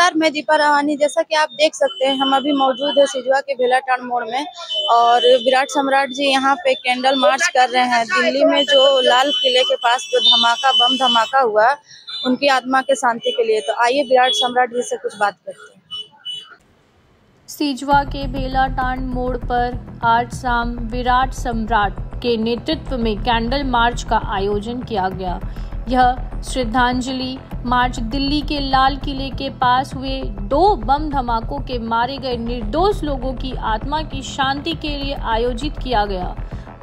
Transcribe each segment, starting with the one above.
नमस्कार, मैं दीपा रवानी। जैसा कि आप देख सकते हैं, हम अभी मौजूद है सिजवा के भेलाटांड मोड़ में और विराट सम्राट जी यहाँ पे कैंडल मार्च कर रहे हैं। दिल्ली में जो लाल किले के पास जो बम धमाका हुआ, उनकी आत्मा के शांति के लिए। तो आइए विराट सम्राट जी से कुछ बात करते हैं। सिजवा के भेलाटांड मोड़ पर आज शाम विराट सम्राट के नेतृत्व में कैंडल मार्च का आयोजन किया गया। यह श्रद्धांजलि मार्च दिल्ली के लाल किले के पास हुए 2 बम धमाकों के मारे गए निर्दोष लोगों की आत्मा की शांति के लिए आयोजित किया गया।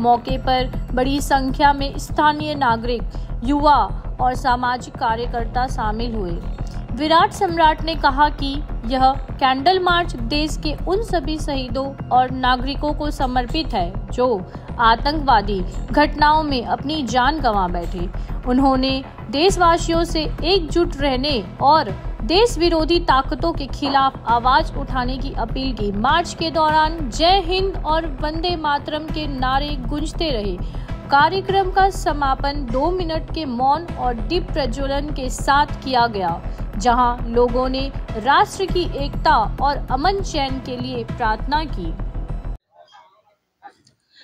मौके पर बड़ी संख्या में स्थानीय नागरिक, युवा और सामाजिक कार्यकर्ता शामिल हुए। विराट सम्राट ने कहा कि यह कैंडल मार्च देश के उन सभी शहीदों और नागरिकों को समर्पित है जो आतंकवादी घटनाओं में अपनी जान गंवा बैठे। उन्होंने देशवासियों से एकजुट रहने और देश विरोधी ताकतों के खिलाफ आवाज उठाने की अपील की। मार्च के दौरान जय हिंद और वंदे मातरम के नारे गूंजते रहे। कार्यक्रम का समापन 2 मिनट के मौन और दीप प्रज्वलन के साथ किया गया, जहां लोगों ने राष्ट्र की एकता और अमन चैन के लिए प्रार्थना की।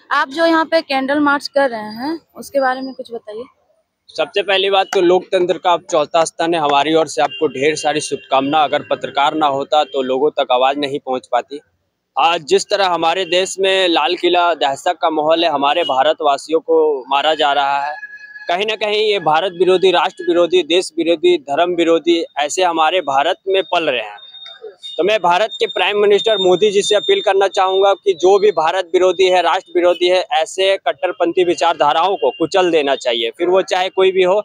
आप जो यहाँ पे कैंडल मार्च कर रहे हैं, उसके बारे में कुछ बताइए। सबसे पहली बात तो लोकतंत्र का आप चौथा स्तंभ है। हमारी ओर से आपको ढेर सारी शुभकामना। अगर पत्रकार ना होता तो लोगों तक आवाज नहीं पहुंच पाती। आज जिस तरह हमारे देश में लाल किला दहशत का माहौल है, हमारे भारतवासियों को मारा जा रहा है। कहीं ना कहीं ये भारत विरोधी, राष्ट्र विरोधी, देश विरोधी, धर्म विरोधी ऐसे हमारे भारत में पल रहे हैं। तो मैं भारत के प्राइम मिनिस्टर मोदी जी से अपील करना चाहूँगा कि जो भी भारत विरोधी है, राष्ट्र विरोधी है, ऐसे कट्टरपंथी विचारधाराओं को कुचल देना चाहिए। फिर वो चाहे कोई भी हो।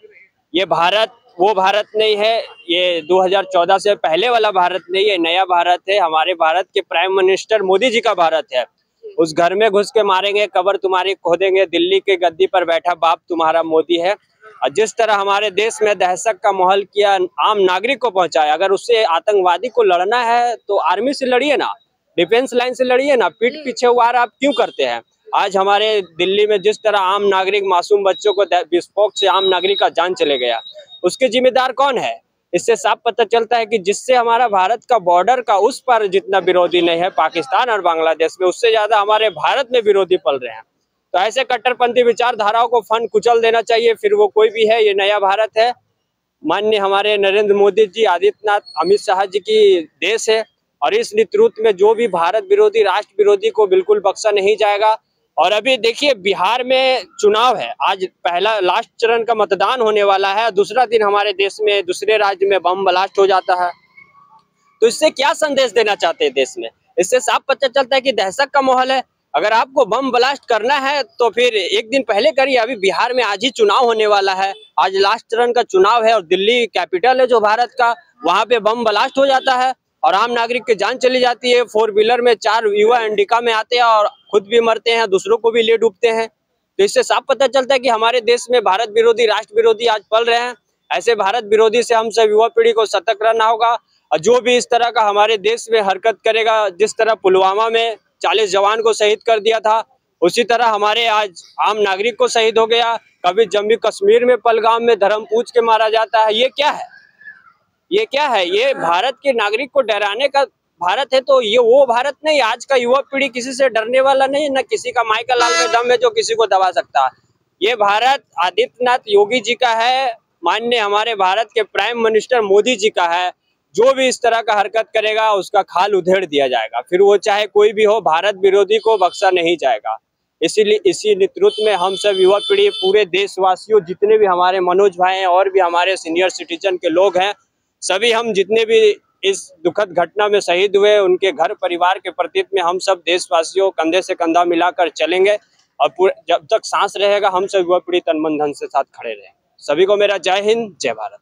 ये भारत वो भारत नहीं है, ये 2014 से पहले वाला भारत नहीं है, नया भारत है। हमारे भारत के प्राइम मिनिस्टर मोदी जी का भारत है। उस घर में घुस के मारेंगे, कब्र तुम्हारी खोदेंगे, दिल्ली के गद्दी पर बैठा बाप तुम्हारा मोदी है। और जिस तरह हमारे देश में दहशत का माहौल किया, आम नागरिक को पहुंचाया। अगर उससे आतंकवादी को लड़ना है तो आर्मी से लड़िए ना, डिफेंस लाइन से लड़िए ना। पीठ पीछे वार आप क्यों करते हैं? आज हमारे दिल्ली में जिस तरह आम नागरिक, मासूम बच्चों को विस्फोट से आम नागरिक का जान चले गया, उसके जिम्मेदार कौन है? इससे साफ पता चलता है कि जिससे हमारा भारत का बॉर्डर का उस पर जितना विरोधी नहीं है पाकिस्तान और बांग्लादेश में, उससे ज्यादा हमारे भारत में विरोधी पल रहे हैं। तो ऐसे कट्टरपंथी विचारधाराओं को फन कुचल देना चाहिए। फिर वो कोई भी है, ये नया भारत है। माननीय हमारे नरेंद्र मोदी जी, आदित्यनाथ, अमित शाह जी की देश है और इस नेतृत्व में जो भी भारत विरोधी, राष्ट्र विरोधी को बिल्कुल बख्शा नहीं जाएगा। और अभी देखिए, बिहार में चुनाव है। आज पहला लास्ट चरण का मतदान होने वाला है। दूसरा दिन हमारे देश में, दूसरे राज्य में बम ब्लास्ट हो जाता है। तो इससे क्या संदेश देना चाहते हैं देश में? इससे साफ पता चलता है कि दहशत का माहौल है। अगर आपको बम ब्लास्ट करना है तो फिर एक दिन पहले करिए। अभी बिहार में आज ही चुनाव होने वाला है। आज लास्ट चरण का चुनाव है और दिल्ली कैपिटल है जो भारत का, वहां पे बम ब्लास्ट हो जाता है और आम नागरिक की जान चली जाती है। 4 व्हीलर में 4 युवा इंडिका में आते हैं और खुद भी मरते हैं, दूसरों को भी ले डूबते हैं। तो इससे साफ पता चलता है कि हमारे देश में भारत विरोधी, राष्ट्र विरोधी आज पल रहे हैं। ऐसे भारत विरोधी से हम सब युवा पीढ़ी को सतर्क रहना होगा। और जो भी इस तरह का हमारे देश में हरकत करेगा, जिस तरह पुलवामा में 40 जवान को शहीद कर दिया था, उसी तरह हमारे आज आम नागरिक को शहीद हो गया। कभी जम्मू कश्मीर में पहलगाम में धर्म पूछ के मारा जाता है। ये क्या है? ये क्या है? ये भारत के नागरिक को डराने का भारत है। तो ये वो भारत नहीं। आज का युवा पीढ़ी किसी से डरने वाला नहीं है, न किसी का माइकल लाल में दम है जो किसी को दबा सकता है। ये भारत आदित्यनाथ योगी जी का है, माननीय हमारे भारत के प्राइम मिनिस्टर मोदी जी का है। जो भी इस तरह का हरकत करेगा उसका खाल उधेड़ दिया जाएगा। फिर वो चाहे कोई भी हो, भारत विरोधी को बख्शा नहीं जाएगा। इसीलिए इसी नेतृत्व में हम सब युवा पीढ़ी, पूरे देशवासियों, जितने भी हमारे मनोज भाई हैं और भी हमारे सीनियर सिटीजन के लोग हैं, सभी हम जितने भी इस दुखद घटना में शहीद हुए, उनके घर परिवार के प्रति में हम सब देशवासियों कंधे से कंधा मिलाकर चलेंगे और जब तक सांस रहेगा हम सब युवा पीढ़ी तन मन धन से साथ खड़े रहेंगे। सभी को मेरा जय हिंद, जय भारत।